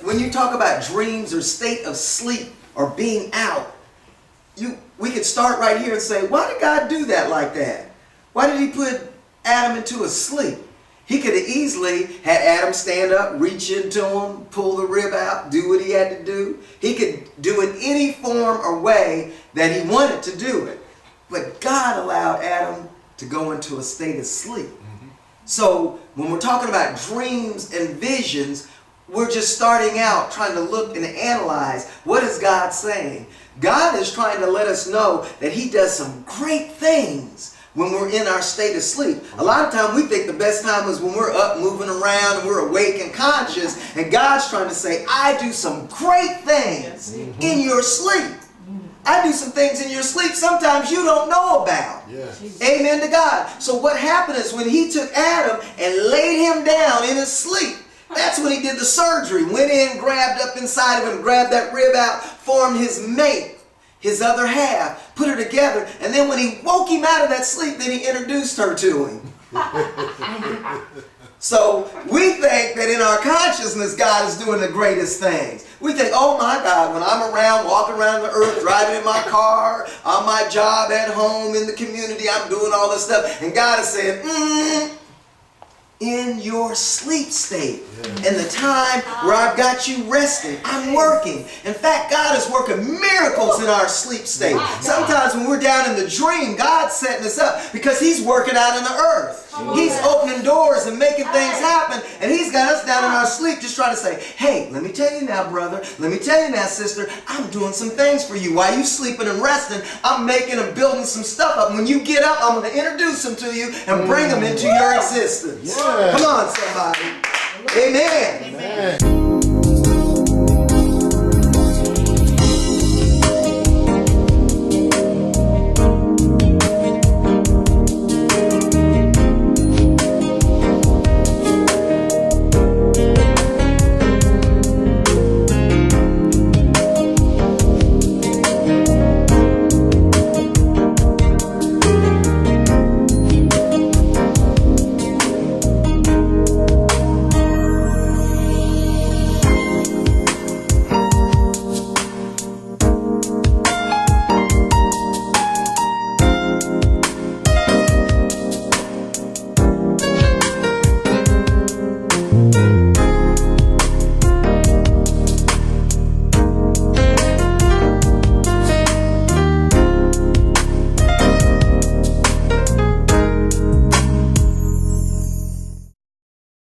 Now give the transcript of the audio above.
When you talk about dreams or state of sleep or being out, we could start right here and say, why did God do that like that? Why did he put Adam into a sleep? He could have easily had Adam stand up, reach into him, pull the rib out, do what he had to do. He could do it any form or way that he wanted to do it. But God allowed Adam to go into a state of sleep. So when we're talking about dreams and visions, we're just starting out trying to look and analyze, what is God saying? God is trying to let us know that he does some great things when we're in our state of sleep. A lot of times we think the best time is when we're up, moving around, and we're awake and conscious, and God's trying to say, I do some great things in your sleep. I do some things in your sleep sometimes you don't know about. Yes. Amen to God. So what happened is when he took Adam and laid him down in his sleep, that's when he did the surgery. Went in, grabbed up inside of him, grabbed that rib out, formed his mate, his other half, put her together, and then when he woke him out of that sleep, then he introduced her to him. So we think that in our consciousness, God is doing the greatest things. We think, oh my God, when I'm around, walking around the earth, driving in my car, on my job, at home, in the community, I'm doing all this stuff. And God is saying, in your sleep state, in the time where I've got you resting, I'm working. In fact, God is working miracles in our sleep state. Sometimes when we're down in the dream, God's setting us up because he's working out in the earth. He's opening doors and making things happen, and he's got us down in our sleep just trying to say, hey, let me tell you now, brother, let me tell you now, sister, I'm doing some things for you. While you sleeping and resting, I'm making and building some stuff up. When you get up, I'm going to introduce them to you and bring them into your existence. Come on, somebody. Amen. Amen.